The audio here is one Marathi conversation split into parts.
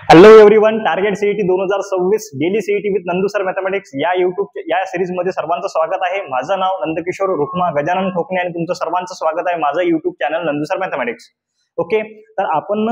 Hello everyone, target CET 2026 daily CET with Nandu sir mathematics या युट्यूब या सिरीज मध्ये सर्वांचं स्वागत आहे. माझं नाव नंदकिशोर रुक्मा गजानन ठोकणे आणि तुमचं सर्वांचं स्वागत आहे माझं YouTube channel Nandu sir mathematics. Okay, तर आपण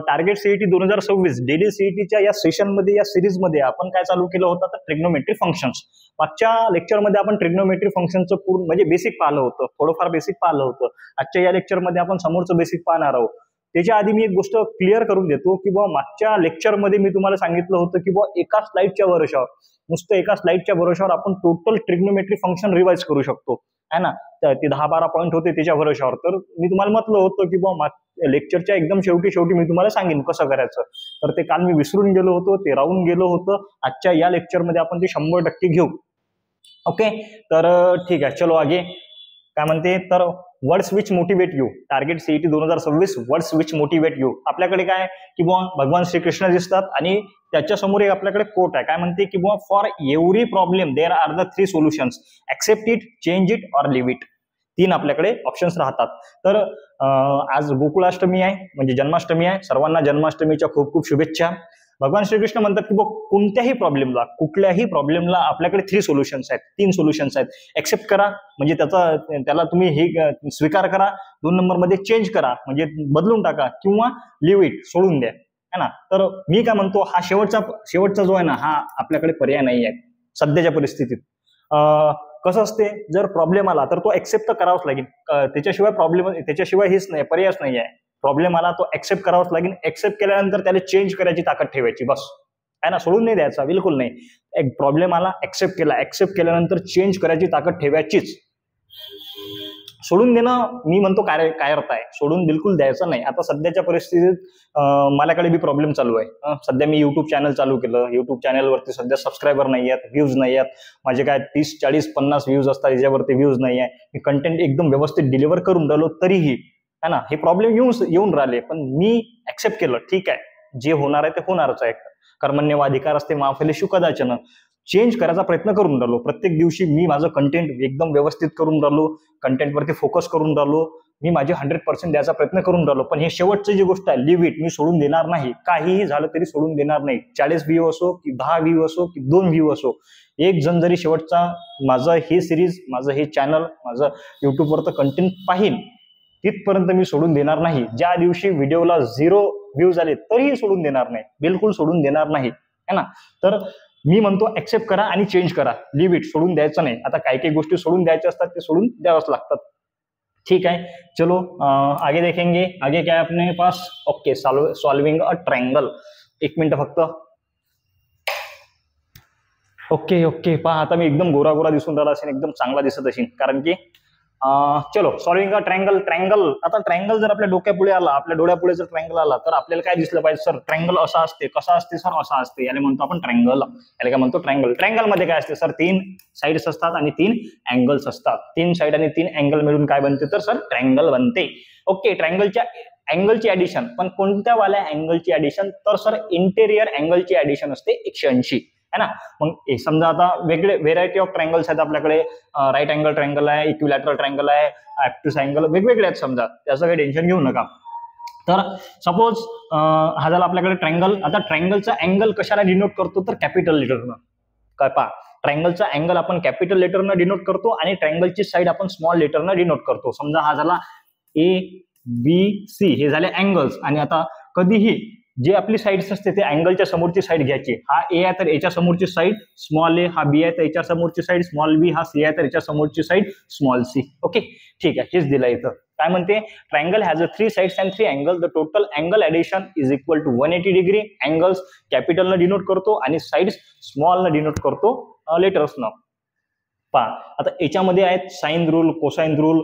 टार्गेट सीईटी 2026 डेली सीईटीच्या या सेशन मध्ये या सिरीज मध्ये आपण काय चालू केलं होतं तर ट्रिग्नोमेट्री फंक्शन्स. मागच्या लेक्चरमध्ये आपण ट्रिग्नोमेट्री फंक्शनचं पूर्ण म्हणजे बेसिक पाहिलं होतं, थोडंफार बेसिक पाहिलं होतं. आजच्या या लेक्चरमध्ये आपण समोरचं बेसिक पाहणार आहोत. त्याच्या आधी मी एक गोष्ट क्लिअर करून देतो की बुवा मागच्या लेक्चरमध्ये मी तुम्हाला सांगितलं होतं की बुवा एका स्लाइडच्या भरोशावर नुसतं एका स्लाइडच्या भरोशावर आपण टोटल ट्रिग्नोमेट्री फंक्शन रिवाइज करू शकतो है ना. ते 10-12 पॉईंट होते त्याच्या भरोशावर. तर मी तुम्हाला म्हटलं होतं की बुवा लेक्चरच्या एकदम शेवटी मी तुम्हाला सांगेन कसं करायचं. तर ते काल मी विसरून गेलो होतो, ते राहून गेलो होतं. आजच्या या लेक्चरमध्ये आपण ते 100% घेऊ. ओके, तर ठीक आहे, चलो आगे. काय म्हणते तर words which motivate you, target CET 2026 words which motivate you. आपल्याकडे काय की बुवा भगवान श्रीकृष्ण दिसतात आणि त्याच्यासमोर एक आपल्याकडे कोट आहे. काय म्हणते की बुवा for every problem there are the 3 solutions, accept it, change it और लिव्ह इट. 3 आपल्याकडे ऑप्शन्स राहतात. तर आज गोकुळाष्टमी आहे म्हणजे जन्माष्टमी आहे. सर्वांना जन्माष्टमीच्या खूप खूप शुभेच्छा. भगवान श्रीकृष्ण म्हणतात की कोणत्याही प्रॉब्लेमला कुठल्याही प्रॉब्लेमला आपल्याकडे 3 सोल्युशन्स आहेत, 3 सोल्युशन्स आहेत. ऍक्सेप्ट करा म्हणजे त्याला तुम्ही हे स्वीकार करा. 2 नंबरमध्ये चेंज करा म्हणजे बदलून टाका, किंवा लिव्ह इट, सोडून द्या है ना. तर मी काय म्हणतो हा शेवटचा जो आहे ना हा आपल्याकडे पर्याय नाही आहे सध्याच्या परिस्थितीत. कसं असते जर प्रॉब्लेम आला तर तो ऍक्सेप्ट करावाच लागेल. त्याच्याशिवाय हेच नाही, पर्यायच नाही आहे. प्रॉब्लेम आला तो ऍक्सेप्ट करावाच लागेल. ऍक्सेप्ट केल्यानंतर त्याला चेंज करायची ताकद ठेवायची बस आहे ना, सोडून नाही द्यायचा बिलकुल नाही. एक प्रॉब्लेम आला ऍक्सेप्ट केल्यानंतर चेंज करायची ताकद ठेवायचीच. सोडून देणं मी म्हणतो काय अर्थ आहे, सोडून बिलकुल द्यायचं नाही. आता सध्याच्या परिस्थितीत माझ्याकडे बी प्रॉब्लेम चालू आहे. सध्या मी युट्यूब चॅनल चालू केलं. युट्यूब चॅनलवरती सध्या सबस्क्रायबर नाही आहेत, व्ह्यूज नाही आहेत. माझे काय 30, 40, 50 व्ह्यूज असतात, याच्यावरती व्ह्यूज नाही आहे. मी कंटेंट एकदम व्यवस्थित डिलिव्हर करून राहिलो तरीही है ना हे प्रॉब्लेम येऊन राहिले. पण मी ऍक्सेप्ट केलं, ठीक आहे जे होणार आहे ते होणारच आहे. कर्मण्येव अधिकार असते मा फलेषु कदाचन. चेंज करायचा प्रयत्न करून राहिलो. प्रत्येक दिवशी मी माझं कंटेंट एकदम व्यवस्थित करून राहिलो, कंटेंटवरती फोकस करून राहिलो. मी माझे 100% द्यायचा प्रयत्न करून राहिलो. पण हे शेवटची जी गोष्ट आहे लिव्ह इट, मी सोडून देणार नाही. काहीही झालं तरी सोडून देणार नाही. 40 व्ह्यू असो की 10 व्ह्यू असो की 2 व्ह्यू असो, एक जण जरी शेवटचा माझं हे सिरीज, माझं हे चॅनल, माझं युट्यूबवरचं कंटेंट पाहिल तिथपर्यंत मी सोडून देणार नाही. ज्या दिवशी व्हिडिओला 0 व्ह्यूज आले तरीही सोडून देणार नाही, बिलकुल सोडून देणार नाही है ना. तर मी म्हणतो ऍक्सेप्ट करा आणि चेंज करा, लिव्ह इट, सोडून द्यायचं नाही. आता काही गोष्टी सोडून द्यायच्या असतात, ते सोडून द्यावंच लागतात. ठीक आहे, चलो आगे देखेंगे. आगे क्या है अपने pass. Okay, solving a triangle. 1 minute फक्त. ओके पहा आता मी एकदम गोरा दिसून राहिला असेल, एकदम चांगला दिसत असेल कारण की चलो सॉल्विंग अ ट्रायंगल. आता ट्रायंगल जर आपल्या डोक्यापुढे आला, आपल्या डोळ्यापुढे जर ट्रायंगल आला तर आपल्याला काय दिसलं पाहिजे सर, ट्रायंगल असा असते, कसा असते सर, असा असते. याला म्हणतो आपण ट्रायंगल. याला काय म्हणतो ट्रायंगल. ट्रायंगल मध्ये काय असते सर, 3 साइड्स असतात आणि 3 अँगल्स असतात. 3 साइड आणि 3 अँगल मिळून काय बनते तर सर ट्रायंगल बनते. ओके, ट्रायंगलच्या अँगलची ऍडिशन, पण कोणत्या वाल्या अँगलची ऍडिशन तर सर इंटेरियर अँगलची ऍडिशन असते 180 है ना. मग समजा आता वेगळे व्हेरायटी ऑफ ट्रायंगल्स आहेत आपल्याकडे. राईट अँगल ट्रायंगल आहे, इक्विलॅटरल ट्रायंगल आहे, ऍक्टिस अँगल, वेगवेगळे आहेत समजा. त्याचं काही टेन्शन घेऊ नका. तर सपोज हा झाला आपल्याकडे ट्रायंगल. आता ट्रायंगलचा अँगल कशाला डिनोट करतो तर कॅपिटल लेटरनं. काय पहा, ट्रायंगलचा अँगल आपण कॅपिटल लेटरनं डिनोट करतो आणि ट्रायंगलची साईड आपण स्मॉल लेटरनं डिनोट करतो. समजा हा झाला ABC, हे झाले अँगल्स. आणि आता कधीही जे आपली साईड्स असते ते अँगलच्या समोरची साईड घ्यायची. हा ए आहे तर याच्या समोरची साईड स्मॉल ए, हा बी आहे तर याच्या समोरची साईड स्मॉल बी, हा सी आहे तर याच्या समोरची साईड स्मॉल सी. ओके, ठीक आहे, हेच दिलं इथं. काय म्हणते, triangle has a 3 sides and 3 angle. The total angle addition is equal to 180 degree. Angles कॅपिटलनं डिनोट करतो आणि साईड्स स्मॉलनं डिनोट करतो लेटर्सनं. पहा आता याच्यामध्ये आहेत साइन रूल, कोसाइन रूल,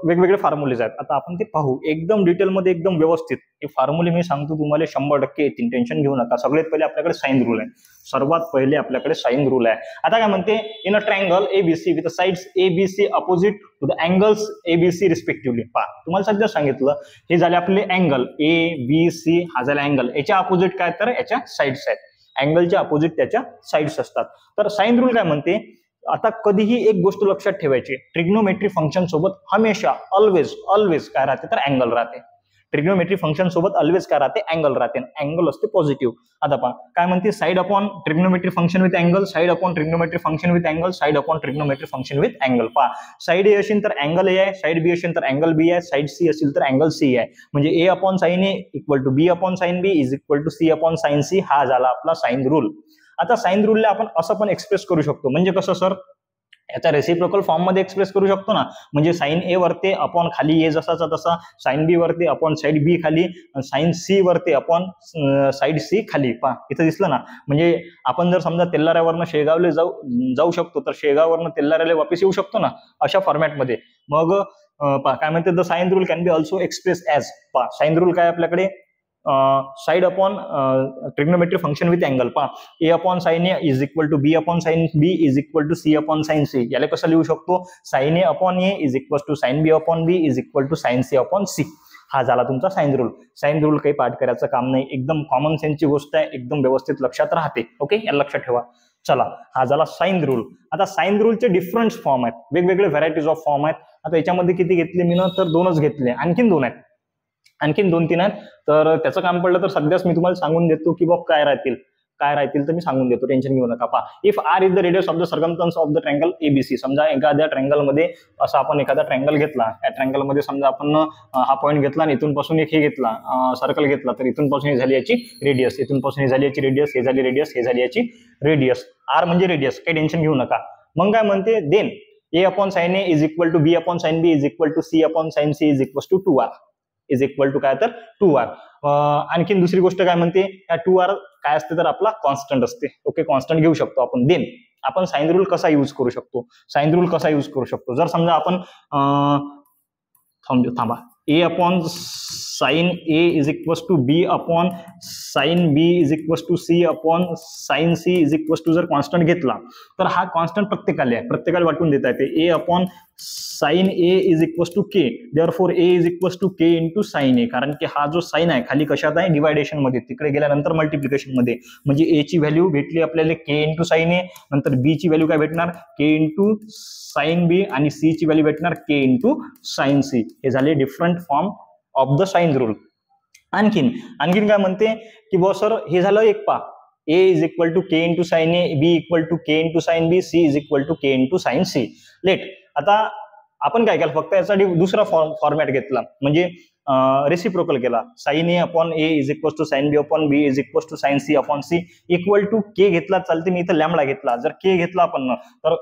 वेगवेगळे फॉर्म्युलेज आहेत. आता आपण ते पाहू एकदम डिटेलमध्ये, एकदम व्यवस्थित. हे फॉर्म्युले मी सांगतो तुम्हाला 100% येतील, टेन्शन घेऊ नका. सगळ्यात पहिले आपल्याकडे साइन रूल आहे. सर्वात पहिले आपल्याकडे साइन रूल आहे. आता काय म्हणते, in a triangle ABC with sides ABC opposite to the angles ABC respectively. पहा तुम्हाला सध्या सांगितलं हे झाले आपले अँगल ABC, हा झाला अँगल. याच्या अपोजिट काय तर याच्या साइड्स आहेत. अँगलच्या अपोजिट त्याच्या साइड्स असतात. तर साइन रूल काय म्हणते, आता कधीही एक गोष्ट लक्षात ठेवायची, ट्रिग्नोमेट्री फंक्शन सोबत हमेशा ऑलवेज काय राहते तर अँगल राहते. ट्रिग्नोमेट्री फंक्शन सोबत ऑलवेज काय राहते, अँगल राहते, अँगल असते पॉझिटिव्ह. आता पहा काय म्हणते, side upon trigonometry function with angle, side upon trigonometry function with angle, side upon trigonometry function with angle. पहा साइड ए असेल तर अँगल ए आहे, साइड बी असेल तर अँगल बी आहे, साइड सी असेल तर अँगल सी आहे. म्हणजे A upon sine A equal to B upon sine B is equal to C upon sine C. हा झाला आपला साइन रूल. आता साइन रूलला आपण असं पण एक्सप्रेस करू शकतो, म्हणजे कसं सर, याचा रेसिप्रोकल फॉर्म मध्ये एक्सप्रेस करू शकतो ना. म्हणजे साइन ए वरती अपॉन खाली ए जसाचा तसा, साइन बी वरती अपॉन साइड बी खाली, साइन सी वरती अपॉन साइड सी खाली. पहा इथं दिसलं ना. म्हणजे आपण जर समजा तेल्लाऱ्यावरनं शेगावले जाऊ शकतो, तर शेगाववरनं तेल्लाऱ्याला वापस येऊ शकतो ना, अशा फॉर्मॅटमध्ये. मग काय म्हणते, the sine rule can be also express as. पहा साइन रूल काय आपल्याकडे, side upon trigonometry function with angle. पहा A upon sine A is equal to B upon sine B is equal to C upon sine C. याला कसं लिहू शकतो, sine A upon A is equal to sine B upon B is equal to sine C upon C. हा झाला तुमचा साइन रूल. साइन रूल काही पाठ करायचं काम नाही, एकदम कॉमन सेन्सची गोष्ट आहे, एकदम व्यवस्थित लक्षात राहते. ओके, याला लक्षात ठेवा. चला, हा झाला साइन रूल. आता साइन रूलचे डिफरंट फॉर्म आहेत, वेगवेगळे व्हरायटीज ऑफ फॉर्म आहेत. आता याच्यामध्ये किती घेतले मी ना, तर 2च घेतले, आणखीन 2 आहेत, आणखीन 2-3 आहेत. तर त्याचं काम पडलं तर सध्याच मी तुम्हाला सांगून देतो की बाबा काय राहतील तर मी सांगून देतो, टेन्शन घेऊ नका. पहा, if R is the radius of the circumference of the triangle ABC. समजा एखाद्या ट्रँगलमध्ये असं आपण एखादा ट्रँगल घेतला, या ट्रँगलमध्ये समजा आपण हा पॉईंट घेतला आणि इथून पासून एक हे घेतला, सर्कल घेतला, तर इथून पासून ही झाली याची रेडियस, इथून पासून ही झाली याची रेडियस, हे झाली रेडियस, हे झाली याची रेडियस. आर म्हणजे रेडियस, काही टेन्शन घेऊ नका. मग काय म्हणते, then A upon sine A is equal to B upon sine B is equal to C upon sine C is equal to 2r is equal to काय, तर 2r. आणखीन दुसरी गोष्ट काय म्हणते, या 2r काय असते, तर आपला कॉन्स्टंट असते. ओके, कॉन्स्टंट घेऊ शकतो आपण. देन आपण साइन रूल कसा यूज करू शकतो, जर समजा आपण थांबा, A upon sine A is equal to B upon sine B is equal to C upon sine C is equal to जर कॉन्स्टंट घेतला, तर हा कॉन्स्टंट प्रत्येकाला वाटून देता येते. A upon sine A is equal to k, therefore A is equal to k into sine A. कारण की हा जो साइन आहे खाली कशात आहे, डिवायडेशन मध्ये, तिकडे गेल्यानंतर मल्टिप्लिकेशन मध्ये. म्हणजे ए ची व्हॅल्यू भेटली आपल्याला के इंटू साइन ए, नंतर बी ची व्हॅल्यू काय भेटणार, के इंटू साइन बी, आणि सी ची व्हॅल्यू भेटणार के इंटू साइन सी. हे झाले different form of the sine rule. आणखीन काय म्हणते की बॉ सर, हे झालं एक पा, A is equal to k into sine A, B equal to k into sine B, C is equal to k into sine C. Let, आता आपण काय केलं, फक्त याचा दुसरा फॉर्मॅट घेतला, म्हणजे रेसिप्रोकल केला. Sine A upon A is equal to sine B upon B is equal to sine C upon C equal to k घेतला चालते, मी इथं लॅम्बडा घेतला. जर के घेतला आपण, तर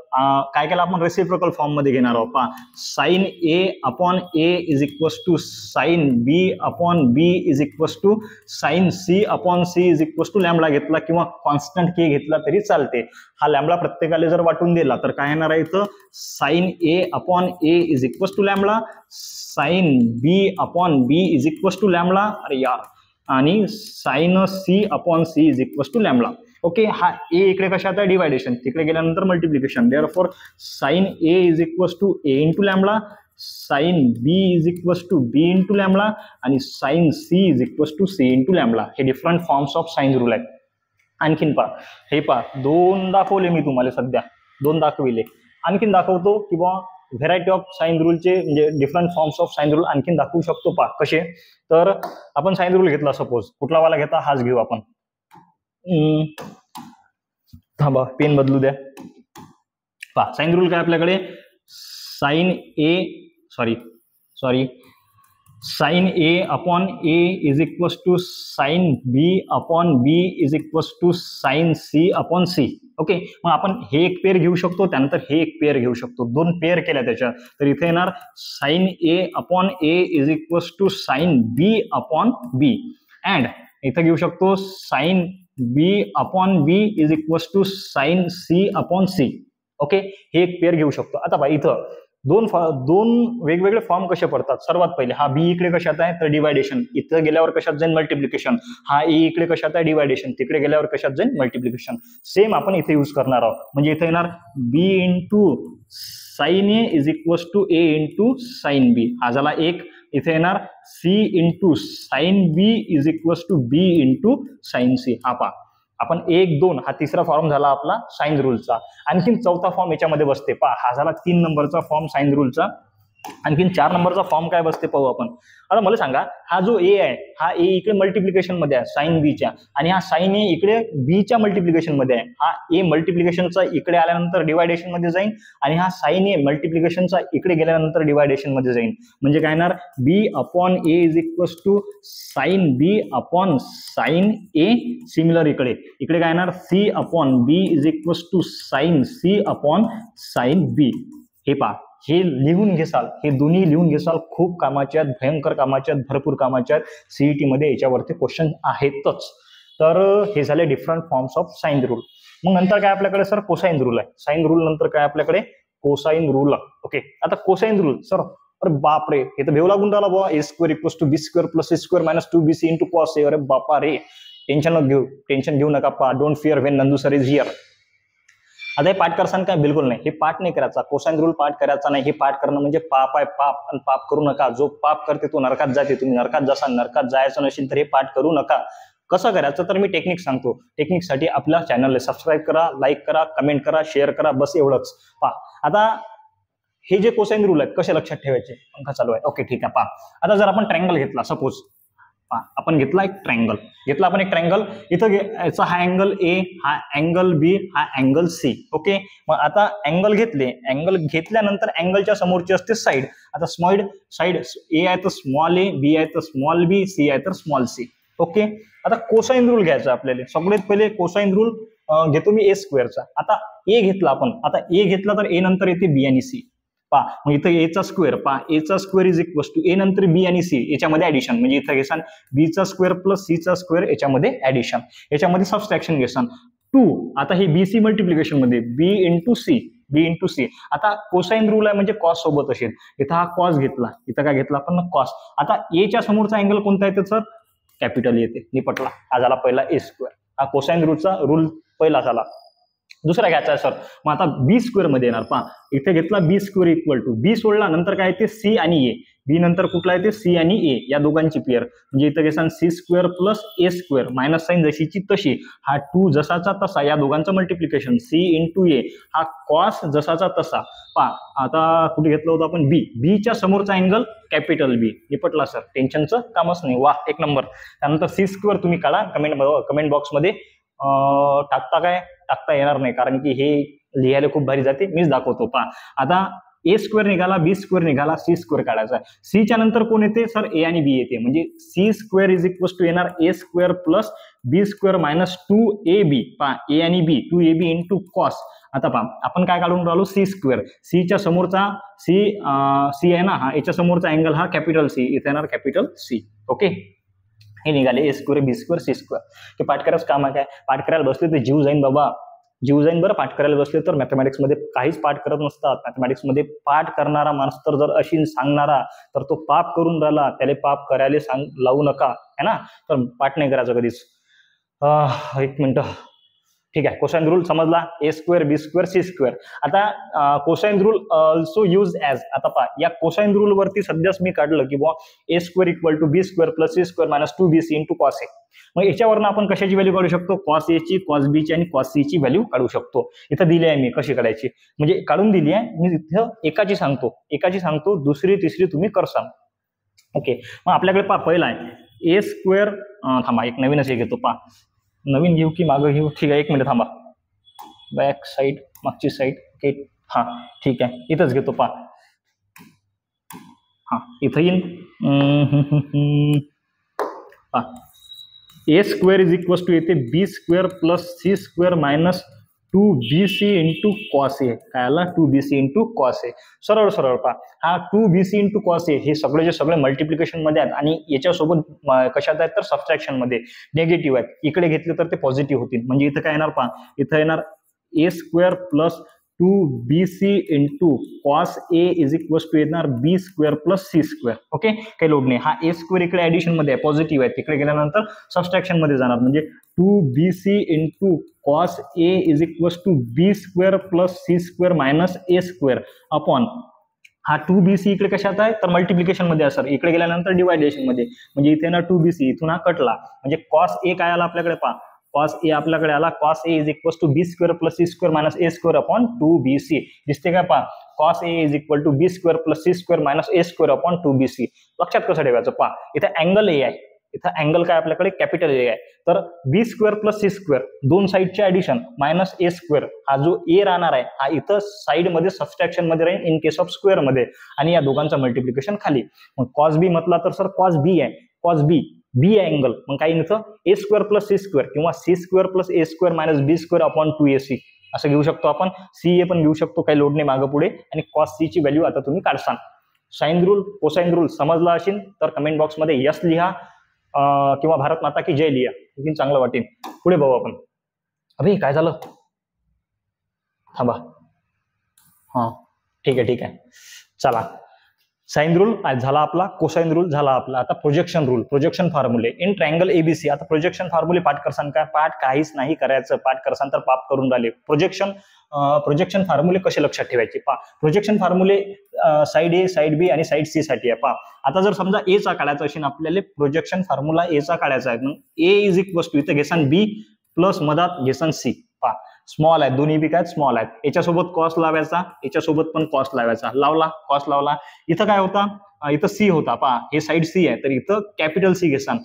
काय केलं आपण, रेसिप्रोकल फॉर्म मध्ये घेणार आहोत. पहा, sine A upon A is equal to sine B upon B is equal to sine C upon C is equal to lambda घेतला, किंवा कॉन्स्टंट के घेतला तरी चालते. हा लॅम्बडा प्रत्येकाला जर वाटून दिला, तर काय येणार आहे इथं, sine A upon A is equal to lambda, sine B upon B is equal to lambda, अरे यार, आणि sine C upon C is equal to lambda. Okay, हा ए इकडे कशात आहे, डिवायडेशन, तिकडे गेल्यानंतर multiplication. Therefore sine A is equal to A into lambda, sine B is equal to B into lambda, आणि sine C is equal to C into lambda. हे different forms of sine rule आहेत. आणखीन पहा, हे पहा 2 दाखवले मी तुम्हाला, सध्या 2 दाखविले, आणखीन दाखवतो किंवा व्हेरायटी ऑफ साइन रूलचे, म्हणजे different forms of sine rule आणखीन दाखवू शकतो. पहा कसे, तर आपण साइन रूल घेतला, सपोज कुठला वाला घेता, हाच घेऊ आपण. थांबा, पेन बदलू द्या. पहा साइन रूल काय आपल्याकडे, sine A upon A is equal to sine B upon B is equal to sine C upon C. Okay, मग आपण हे एक पेअर घेऊ शकतो, त्यानंतर हे एक पेअर घेऊ शकतो. 2 पेअर केल्या त्याच्या, तर इथे येणार sine A upon A is equal to sine B upon B, and इथं घेऊ शकतो sine B upon B is equal to sine C upon C. Okay, हे एक पेअर घेऊ शकतो. आता बाई इथं दोन वेगवेगळे फॉर्म कसे पडतात. सर्वात पहिले हा बी इकडे कशात आहे, तर डिवायडेशन, इथं गेल्यावर कशात जाईल, मल्टिप्लिकेशन. हा ए इकडे कशात आहे, डिवायडेशन, तिकडे गेल्यावर कशात जाईल, मल्टिप्लिकेशन. सेम आपण इथे यूज करणार आहोत. म्हणजे इथे येणार B into sine A is equal to A into sine B, हा झाला एक. इथे येणार C into sine B is equal to B into sine C. हा पहा, आपण 1, 2 हा तिसरा फॉर्म झाला आपला साइन रूलचा. आणखीन चौथा फॉर्म याच्यामध्ये बसते. पहा, हा झाला 3 नंबरचा फॉर्म साइन रूलचा. आणखीन 4 नंबरचा फॉर्म काय बसते पाहू आपण. आता मला सांगा, हा जो ए आहे, हा ए इकडे मल्टिप्लिकेशन मध्ये आहे साइन बीच्या, आणि हा साइन ए इकडे बीच्या मल्टिप्लिकेशन मध्ये आहे. हा ए मल्टिप्लिकेशनचा इकडे आल्यानंतर डिवायडेशन मध्ये जाईल, आणि हा साइन ए मल्टिप्लिकेशनचा इकडे गेल्यानंतर डिवायडेशन मध्ये जाईल. म्हणजे काय येणार, B upon A is equals to sine B upon sine A. Similar इकडे इकडे काय येणार, C upon B is equals to sine C upon sine B. हे पहा, हे लिहून घेसाल, हे दोन्ही लिहून घेसाल, खूप कामाचे आहेत, भयंकर कामाचे आहेत, भरपूर कामाचे आहेत. सीईटी मध्ये याच्यावरती क्वेश्चन आहेतच. तर हे झाले different forms of sine rule. मग नंतर काय आपल्याकडे सर, कोसाइन रूल आहे. साइन रूल नंतर काय आपल्याकडे, कोसाइन रूल. ओके, आता कोसाइन रूल सर, अरे बाप रे, हे तर भेव लागून राहिला बाबा. A square equals to B square plus C square minus 2bc into cos A. अरे बापा रे, टेन्शन घेऊ नका पा. Don't fear when Nandu sir is here. आता हे पाठ करसान काय, बिलकुल नाही, हे पाठ नाही करायचा. कोसाइन रूल पाठ करायचा नाही. हे पाठ करणं म्हणजे पाप आहे, पाप. आणि पाप करू नका. जो पाप करते तो नरकात जाते. तुम्ही नरकात जासान, नरकात जायचं नसेल तर हे पाठ करू नका. कसं करायचं तर मी टेक्निक सांगतो. टेक्निकसाठी आपल्या चॅनलला सबस्क्राईब करा, लाईक करा, कमेंट करा, शेअर करा, बस एवढंच. पहा आता हे जे कोसाइन रूल आहेत कसे लक्षात ठेवायचे, पंखा चालू आहे. ओके ठीक आहे. पहा आता जर आपण ट्रायंगल घेतला, सपोज आपण घेतला एक ट्रायंगल, आपण एक ट्रायंगल. इथं याचा हा अँगल ए, हा अँगल बी, हा अँगल सी. ओके, मग आता अँगल घेतले, अँगल घेतल्यानंतर अँगलच्या समोरची असते साइड. आता साइड ए आहे तर स्मॉल ए, बी आहे तर स्मॉल बी, सी आहे तर स्मॉल सी. ओके, आता कोसाइन रूल घ्यायचा आपल्याला. सगळ्यात पहिले कोसाइन रूल घेतो मी ए स्क्वेअरचा. आता ए घेतला आपण, आता ए घेतला तर ए नंतर येते बी आणि सी. पहा मग इथं एचा स्क्वेअर, पहा एचा स्क्वेअर इज इक्वल्स टू ए नंतर बी आणि सी, याच्यामध्ये ऍडिशन. म्हणजे इथं घेसान बीचा स्क्वेअर प्लस सीचा स्क्वेअर, याच्यामध्ये ऍडिशन, याच्यामध्ये सबस्ट्रॅक्शन घेसान 2. आता हे बीसी मल्टिप्लिकेशन मध्ये बी इंटू सी, बी इंटू सी. आता कोसाइन रूल आहे म्हणजे कॉस सोबत असेल. इथं हा कॉस घेतला, इथं काय घेतला आपण, कॉस. आता एच्या समोरचा अँगल कोणता येते सर, कॅपिटल येते. निपटला. हा झाला पहिला ए स्क्वेअर. हा कोसाइन रूलचा रूल पहिला झाला. दुसरा घ्यायचा आहे सर, मग आता बी स्क्वेअर मध्ये येणार. पहा इथे घेतला बी स्क्वेअर इक्वल टू, बी सोडला नंतर काय येते सी आणि ए. बी नंतर कुठला येते सी आणि ए, या दोघांची पेअर. म्हणजे इथं घेसान सी स्क्वेअर प्लस ए स्क्वेअर, मायनस साईन जशीची तशी. हा 2 जसाचा तसा, या दोघांचं मल्टिप्लिकेशन सी इंटू ए. हा कॉस जसाचा तसा. पहा आता कुठे घेतलं होतं आपण, बी. बीच्या समोरचा अँगल कॅपिटल बी. निपटला सर, टेन्शनचं कामच नाही. वा, एक नंबर. त्यानंतर सी स्क्वेअर तुम्ही काढा, कमेंट बॉक्समध्ये टाकता येणार नाही, कारण की हे लिहायला खूप भारी जाते. मीच दाखवतो. पहा आता ए स्क्वेअर निघाला, बी स्क्वेअर निघाला, सी स्क्वेअर काढायचा. सीच्या नंतर कोण येते सर, ए आणि बी येते. म्हणजे C square is equals to येणार A square plus B square minus 2ab. पहा ए आणि बी, 2ab इंटू कॉस. आता पहा आपण काय काढून राहिलो, सी स्क्वेअर. सीच्या समोरचा सी आहे ना, हा याच्या समोरचा अँगल हा कॅपिटल सी, इथे येणार कॅपिटल सी. ओके, हे निघाले ए स्क्वेअर बी स्क्वेअर सी स्क्वेअर. ते पाठ करायचं काम आहे काय, पाठ करायला बसले तर जीव जाईन बाबा, जीव जाईन बरं. पाठ करायला बसले तर मॅथमॅटिक्समध्ये काहीच पाठ करत नसतात. मॅथमॅटिक्समध्ये पाठ करणारा माणूस तर जर अशी सांगणारा तर तो पाप करून राहिला, त्याला पाप करायला लावू नका, है ना. तर पाठ नाही करायचं कधीच. एक मिनिट. ठीक आहे, कोसाइन रूल समजला. ए स्क्वेअर बी स्क्वेअर सी स्क्वेअर. आता cosine rule also use as. आता पहा या कोसाइन रूल वरती सध्याच मी काढलं की बुवा A square equal to B square plus C square minus 2bc into cos A. मग याच्यावरनं आपण कशाची व्हॅल्यू काढू शकतो, कॉस ए ची, कॉस बी ची आणि कॉस सी ची व्हॅल्यू काढू शकतो. इथं दिली आहे मी कशी काढायची, म्हणजे काढून दिली आहे मी. इथं एकाची सांगतो, दुसरी तिसरी तुम्ही करसाल. ओके, मग आपल्याकडे पहा पहिला आहे ए स्क्वेअर. थांबा एक नवीनच हे घेतो. पहा नवीन घेऊ की मागं घेऊ, ठीक आहे एक मिनिट थांबा. बॅक साईड, मागची साईड. ओके हा ठीक आहे, इथंच घेतो. पहा हा इथं येईन. A square is equals to येते B square plus C square minus 2bc into cos A. काय आला, 2bc इंटू कॉस ए. सरळ सरळ पहा, हा 2bc इंटू कॉस ए हे सगळे मल्टिप्लिकेशन मध्ये आहेत, आणि याच्यासोबत कशात आहेत तर सबट्रॅक्शन मध्ये निगेटिव्ह आहेत. इकडे घेतले तर ते पॉझिटिव्ह होतील. म्हणजे इथं काय येणार पहा, इथं येणार A square plus 2bc into cos A is equals to येणार B square plus C square. Okay, काही लोड नाही. हा ए स्क्वेअर इकडे ऍडिशन मध्ये आहे, पॉझिटिव्ह आहे, तिकडे गेल्यानंतर सबट्रॅक्शन मध्ये जाणार. म्हणजे 2bc into cos A is equals to B square plus C square minus A square upon हा 2bc इकडे कशात आहे तर मल्टिप्लिकेशन मध्ये असणार, इकडे गेल्यानंतर डिवायडेशन मध्ये. म्हणजे इथे ना 2bc, इथून हा कटला. म्हणजे कॉस ए काय आला आपल्याकडे पहा, कॉस ए आपल्याकडे आला, cos A is equal to B square plus C square minus A square upon 2bc. दिसते का पहा, cos A is equal to B square plus C square minus A square upon 2bc. लक्षात कसं ठेवायचं पहा, इथे अँगल ए आहे, इथं अँगल काय आपल्याकडे कॅपिटल ए आहे, तर बी स्क्वेअर प्लस सी स्क्वेअर दोन साईडचे ऍडिशन मायनस ए स्क्वेअर, हा जो ए राहणार आहे हा इथं साईड मध्ये सबस्ट्रॅक्शन मध्ये राहील इन केस ऑफ स्क्वेअर मध्ये, आणि या दोघांचं मल्टिप्लिकेशन खाली. मग कॉस बी म्हटला तर सर कॉस बी आहे, कॉस बी बी आहे अँगल, मग काही इथं ए स्क्वेअर प्लस सी स्क्वेअर किंवा सी स्क्वेअर प्लस ए स्क्वेअर मायनस बी स्क्वेअर अपॉन 2ac असं घेऊ शकतो आपण. सी ए पण घेऊ शकतो, काही लोड नाही मागं पुढे. आणि कॉस सी ची व्हॅल्यू आता तुम्ही काढसान. साइन रूल कोसाइन रूल समजला असेल तर कमेंट बॉक्समध्ये यस लिहा किंवा भारत माता की जय लिहा, आणखी चांगलं वाटेल. पुढे बघू आपण. अभि काय झालं, थांबा. हा ठीक आहे चला. साइन रूल झाला आपला, कोसाइन रूल झाला आपला. आता प्रोजेक्शन रूल, प्रोजेक्शन फॉर्म्युले इन ट्रायंगल एबीसी. आता प्रोजेक्शन फॉर्म्युले पाठ करसान का, पाठ काहीच नाही करायचं, पाठ करसान तर पाप करून राहिले. प्रोजेक्शन फॉर्म्युले कसे लक्षात ठेवायचे पहा. प्रोजेक्शन फॉर्म्युले साइड ए साइड बी आणि साइड सी साठी आहे पहा. आता जर समजा ए चा काढायचा असेल आपल्याला, प्रोजेक्शन फॉर्म्युला ए चा काढायचा आहे, मग ए इज इक्वल टू इथं घेसान बी प्लस मधात घेसान सी पहा. स्मॉल आहेत दोन्ही बी, काय स्मॉल आहेत. याच्यासोबत कॉस लावायचा, याच्यासोबत पण कॉस लावायचा, लावला कॉस लावला. इथं काय होता, इथं सी होता पहा, हे साइड सी आहे तर इथं कॅपिटल सी घेसान,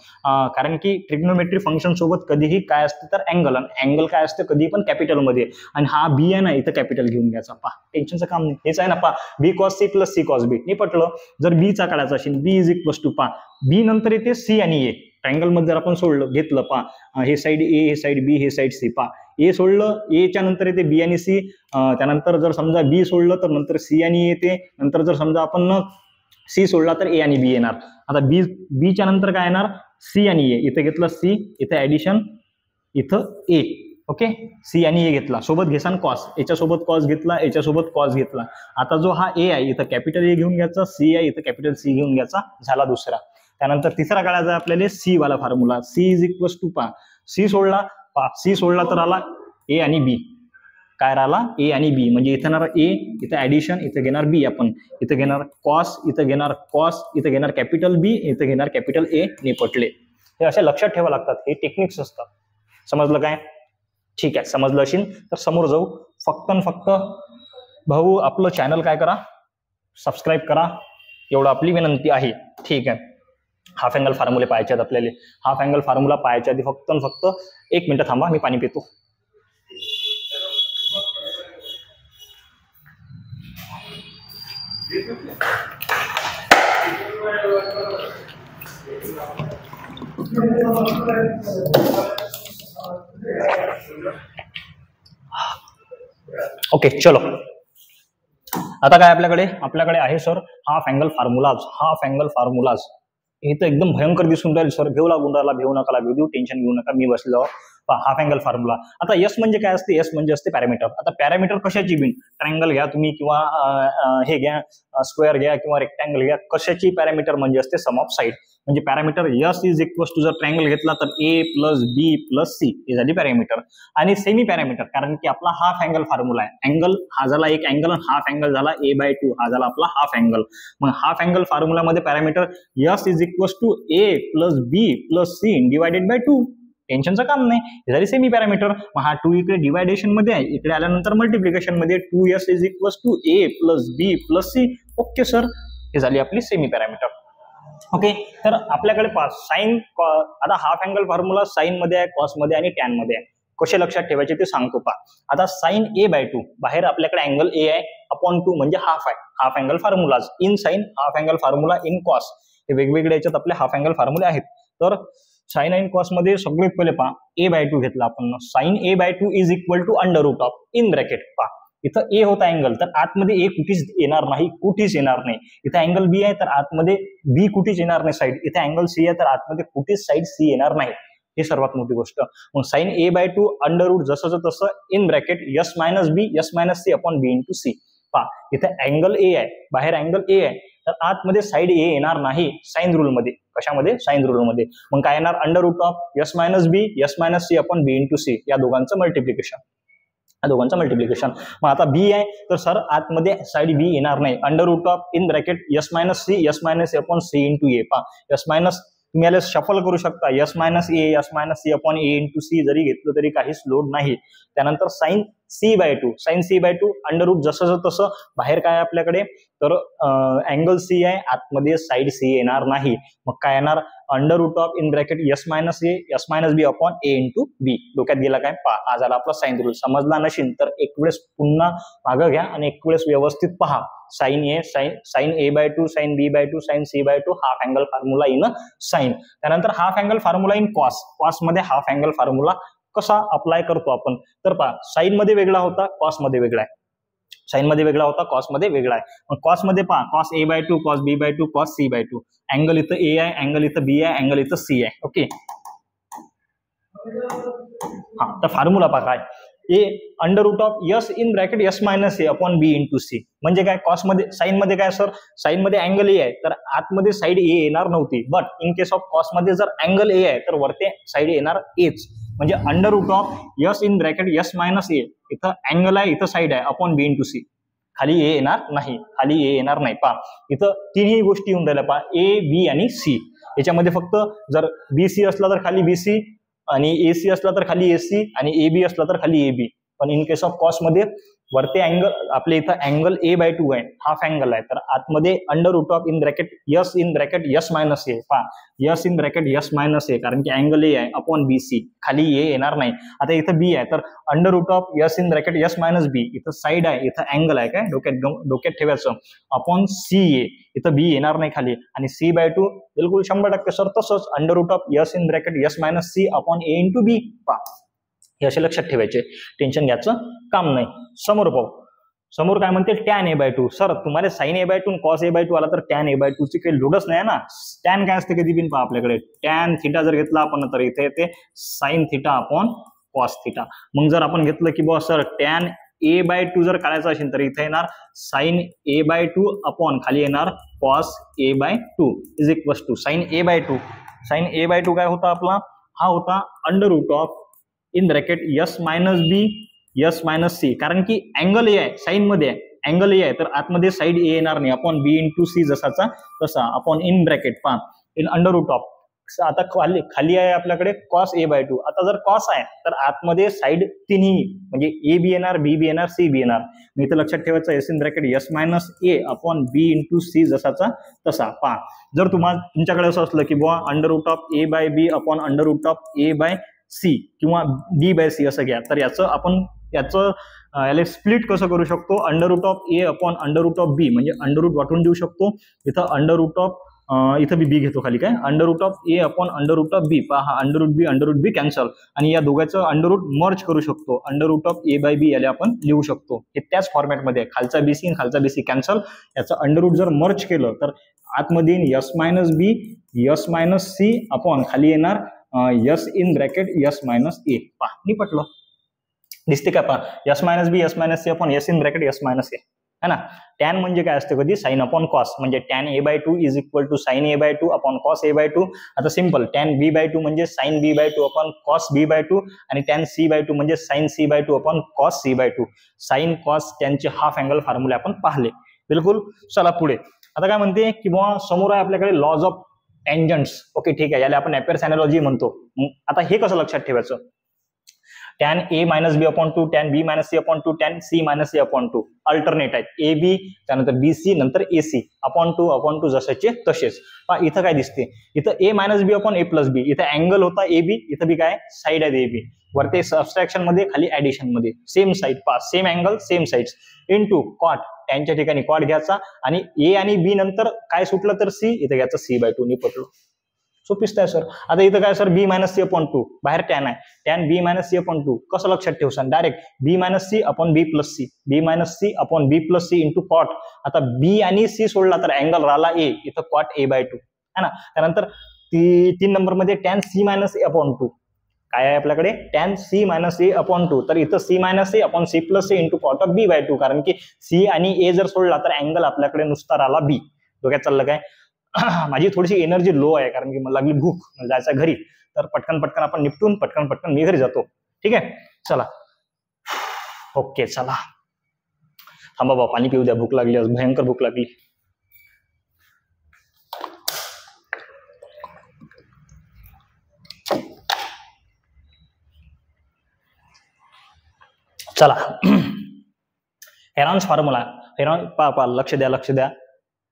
कारण की ट्रिग्नोमेट्री फंक्शन सोबत कधीही काय असते तर अँगल, आणि अँगल काय असते कधी पण कॅपिटल मध्ये. आणि हा बी आहे ना, इथं कॅपिटल घेऊन घ्यायचा पहा, टेन्शनचं काम नाही. हेच आहे ना पहा, B cos C plus C cos B. नाही पटलं, जर बी चा काढायचा असेल, बी इज इक्वल टू पहा, बी नंतर येते सी आणि ए. ट्रायंगल मध्ये जर आपण सोडलं घेतलं पहा, हे साइड ए हे साइड बी हे साइड सी पहा, ए सोडलं ए च्या नंतर येते बी आणि सी, त्यानंतर जर समजा बी सोडलं तर नंतर सी आणि ए येते, नंतर जर समजा आपण सी सोडला तर ए आणि बी येणार. आता बी च्या नंतर काय येणार, सी आणि ए. इथे घेतलं सी, इथे ऍडिशन, इथं ए. ओके, सी आणि ए घेतला, सोबत घेसान कॉस, याच्यासोबत कॉस घेतला, याच्यासोबत कॉस घेतला. आता जो हा ए आहे इथं कॅपिटल ए घेऊन घ्यायचा, सी आहे इथं कॅपिटल सी घेऊन घ्यायचा, झाला दुसरा. त्यानंतर तिसरा काढायचा आहे आपल्याला सी वाला formula. C is equal to पहा, सी सोडला सी सोडला तर आला ए आणि बी. काय राहिला, ए आणि बी, म्हणजे इथं येणार ए, इथं ऍडिशन, इथं घेणार बी आपण, इथं घेणार कॉस, इथं घेणार कॉस, इथं घेणार कॅपिटल बी, इथं घेणार कॅपिटल ए. निपटले. हे असे लक्षात ठेवा लागतात, हे टेक्निक्स असतात. समजलं काय, ठीक आहे. समजलं असेल तर समोर जाऊ. फक्त भाऊ आपलं चॅनल काय करा, सबस्क्राईब करा, एवढं आपली विनंती आहे. ठीक आहे. हाफ अँगल फॉर्म्युले पाहायचे आहेत आपल्याला. हाफ अँगल फॉर्म्युला पाहायच्या आधी फक्त 1 मिनिट थांबा, मी पाणी पितो. ओके चलो. आता काय आपल्याकडे आहे sir half angle formulas. Half angle formulas हे तर एकदम भयंकर दिसून राहील सर, घेऊ लागून राहिला, घेऊ नका लागू, टेन्शन घेऊ नका, मी बसलो. Half angle formula. आता एस म्हणजे काय असते, एस म्हणजे असते पॅरामीटर. आता पॅरामीटर कशाची बिन, ट्रायंगल घ्या तुम्ही किंवा हे घ्या, स्क्वेअर घ्या किंवा रेक्टँगल घ्या, कशाची पॅरामीटर म्हणजे असते सम ऑफ साइड. म्हणजे parameter S is equal to, जर ट्रायंगल घेतला तर A plus B plus C हे झाली पॅरामीटर. आणि सेमी पॅरामीटर, कारण की आपला हाफ अँगल फॉर्म्युला आहे. अँगल हा झाला एक अँगल, आणि हाफ अँगल झाला a/2, हा झाला आपला हाफ अँगल. मग हाफ अँगल फॉर्म्युलामध्ये parameter S is equal to A plus B plus C divided by 2. टेन्शनचं काम नाही, हे झाली सेमी पॅरामीटर. मग हा 2 इकडे डिवायडेशन मध्ये आहे, इकडे आल्यानंतर मल्टिप्लिकेशन मध्ये, 2s is equal to A plus B plus C. Okay sir, हे झाली आपली सेमी पॅरामीटर. ओके, तर आपल्याकडे साइन, आता हाफ अँगल फॉर्म्युला साइन मध्ये आहे, कॉस मध्ये आणि टॅन मध्ये आहे. कसे लक्षात ठेवायचे ते सांगतो पहा. आता साइन a/2, बाहेर आपल्याकडे अँगल ए आहे, अपॉन 2 म्हणजे हाफ आहे. Half angle formulas in sine, half angle formula in cos, हे वेगवेगळे याच्यात आपले हाफ अँगल फॉर्म्युले आहेत. तर साइन आणि कॉस मध्ये सगळ्यात पहिले पहा a/2 घेतला आपण. Sine a/2 is equal to under root of, in bracket पहा, इथं ए होता अँगल, तर आतमध्ये ए कुठेच येणार नाही, कुठेच येणार नाही. इथं अँगल बी आहे तर आतमध्ये बी कुठेच येणार नाही साईड. इथे अँगल सी आहे तर आतमध्ये कुठेच साईड सी येणार नाही. हे सर्वात मोठी गोष्ट. मग साइन a/2 अंडर रूट जसं तसं in bracket S minus B S minus C upon B into C. पहा इथे अँगल ए आहे, बाहेर अँगल ए आहे, तर आतमध्ये साईड ए येणार नाही साइन रूल मध्ये. कशामध्ये, साइन रूल मध्ये. मग काय येणार, under root of S minus B S minus C upon B into C, या दोघांचं मल्टिप्लिकेशन. मग आता बी आहे तर सर आतमध्ये साइड बी येणार नाही. Under root of in bracket S minus C upon C into A. पहा एस मायनस तुम्ही याला शफल करू शकता, S minus C upon A into C जरी घेतलं तरी काहीच लोड नाही. त्यानंतर sine C by two, under root जसं तसं. बाहेर काय आपल्याकडे तर अँगल सी आहे, आतमध्ये साइड सी येणार नाही. मग काय येणार, under root of in bracket S minus B upon A into B. डोक्यात गेला काय पहा, हा झाला आपला साइन रूल. समजला नशील तर एक वेळेस पुन्हा मागं घ्या आणि एक वेळेस व्यवस्थित पहा. Sine A by two, sine B by two, sine C by two, half angle formula in sine. त्यानंतर half angle formula in cos मध्ये हाफ अँगल फॉर्म्युला कसा अप्लाय करतो आपण तर पहा, साइन मध्ये वेगळा होता, कॉस मध्ये वेगळा आहे. साइन मध्ये वेगळा होता, कॉस मध्ये वेगळा आहे. मग कॉस मध्ये पहा, cos A by two, cos B by two, cos C by two. Angle इथं ए आहे, अँगल इथं बी आहे, अँगल इथं सी आहे. ओके, हा तर फॉर्म्युला पहा काय, A under root of S in bracket S minus A upon B into C. म्हणजे काय, कॉस मध्ये साइन मध्ये काय सर, साइन मध्ये अँगल ए आहे तर आतमध्ये साइड ए येणार नव्हती. But in case of cos मध्ये जर अँगल ए आहे तर वरते साइड येणार एच. म्हणजे under root of S in bracket S minus A, इथं अँगल आहे, इथं साइड आहे, अपॉन बी इंटू सी. खाली ए येणार नाही, खाली ए येणार नाही. पहा इथं तिन्ही गोष्टी येऊन राहिल्या पहा, ए बी आणि सी. याच्यामध्ये फक्त जर बी सी असला तर खाली बी सी, आणि एसी असला तर खाली एसी, आणि ए बी असला तर खाली ए बी. पण इन केस ऑफ कॉस मध्ये वरते अँगल आपल्या इथं अँगल ए बाय टू आहे, हाफ अँगल आहे, तर आतमध्ये under root of in bracket S minus A. पहा S in bracket S minus A, कारण की अँगल ए आहे, अपॉन बी सी. खाली ए येणार नाही. आता इथं बी आहे तर under root of S in bracket S minus B, इथं साइड आहे, इथं अँगल आहे, काय डोक्यात ठेवायचं, अपॉन सी ए. इथं बी येणार नाही खाली, आणि सी बाय टू बिलकुल 100% सर तसंच under root of S in bracket S minus C upon A into B. पहा हे असे लक्षात ठेवायचे, टेन्शन घ्यायचं काम नाही. समोर पाहू, समोर काय म्हणते, tan A by two. Sir तुम्हाला sine A by two cos A by two आला तर टॅन ए बाय टू ची काही लोडच नाही ना. टॅन काय असते कधी बिन पहा आपल्याकडे, टॅन थिटा जर घेतला आपण तर इथे येते sine theta upon cos theta. मग जर आपण घेतलं की बॉस सर टॅन ए बाय टू जर काढायचं असेल तर इथे येणार sine A by two upon खाली येणार cos A by two is equals to sine A by two. Sine A by two काय होता आपला, हा होता under root of in bracket S minus B S minus C. कारण की अँगल ए आहे, साइन मध्ये आहे, अँगल ए आहे तर आतमध्ये साइड ए येणार नाही, अपॉन बी इंटू सी जसाचा तसा, अपॉन इन ब्रॅकेट पहा इन अंडर रूट ऑफ. आता खाली आहे आपल्याकडे कॉस ए बाय टू. आता जर कॉस आहे तर आतमध्ये साइड तिन्ही म्हणजे ए बी येणार, बी बी येणार, सी बी येणार. मी इथं लक्षात ठेवायचं S in bracket S minus A upon B into C जसाचा तसा. पहा जर तुमच्याकडे असं असलं की बुवा under root of A by B upon under root of A by C किंवा डी बाय सी असं घ्या, तर याला स्प्लिट कसं करू शकतो, under root of A upon under root of B, म्हणजे अंडर रूट वाटून देऊ शकतो. इथं अंडर रूट ऑफ इथं बी घेतो खाली, काय under root of A upon under root of B. पहा अंडर रूट बी कॅन्सल, आणि या दोघांचं अंडर रूट मर्ज करू शकतो. Under root of A by B याला आपण लिहू शकतो. हे त्याच फॉर्मॅटमध्ये, खालचा बीसी आणि खालचा बीसी कॅन्सल, याचं अंडर रूट जर मर्ज केलं तर आतमध्ये S minus B S minus C upon खाली येणार S in bracket S minus A. पहा निपटलं, दिसते का पहा, S minus B S minus C upon S in bracket S minus A है ना. टॅन म्हणजे काय असते कधी, साइन अपॉन कॉस, म्हणजे tan A by two is equal to sine A by two upon cos A by two. आता simple, tan B by two म्हणजे sine B by two upon cos B by two, आणि टॅन सी बाय टू म्हणजे sine C by two upon cos C by two. Sine cos टॅनचे हाफ अँगल फॉर्म्युले आपण पाहिले. बिलकुल, चला पुढे. आता काय म्हणते की बुवा समोर आहे आपल्याकडे लॉज ऑफ टँजंट्स. ओके ठीक आहे, याला आपण ॲपेयर्स एनालॉजी म्हणतो. आता हे कसं लक्षात ठेवायचं, tan A minus B upon two, tan B minus C upon two, tan C minus C upon two. Alternate आहेत, ए बी त्यानंतर बी सी नंतर ए सी अपॉन टू जसेचे तसेच. पहा इथं काय दिसते, इथं A minus B upon A plus B. इथं अँगल होता ए बी, इथं बी काय साईड आहे ए बी. वरती सबस्ट्रॅक्शन मध्ये खाली ऍडिशन मध्ये सेम साईड. पहा same angle same sides into cot, टॅनच्या ठिकाणी कॉट घ्यायचा, आणि ए आणि बी नंतर काय सुटलं तर सी, इथं घ्यायचं सी बाय टू. निपटलो, सोपीच आहे सर. आता इथं काय sir, B minus C upon to, बाहेर टॅन आहे, tan B minus C upon to. कसं लक्षात ठेवसान, डायरेक्ट बी मायनस सी अपॉन बी प्लस सी, बी मायनस सी अपॉन बी प्लस सी इंटू कॉट. आता बी आणि सी सोडला तर अँगल राहिला ए, इथं कॉट ए बाय टू है ना. त्यानंतर 3 नंबर मध्ये tan C minus A upon two. काय आहे आपल्याकडे, tan C minus A upon two, तर इथं C minus A upon C plus A into cot of B by two. कारण की सी आणि ए जर सोडला तर अँगल आपल्याकडे नुसता राहिला बी. डोक्यात चाललं काय, माझी थोडीशी एनर्जी लो आहे कारण की मला लागली भूक, जायचं घरी, तर पटकन आपण निपटून पटकन मी घरी जातो. ठीक आहे, चला ओके. चला थांबा बाबा, पाणी पिऊ द्या, भूक लागली, आज भयंकर भूक लागली. चला हेरॉन्स फॉर्म्युला, लक्ष द्या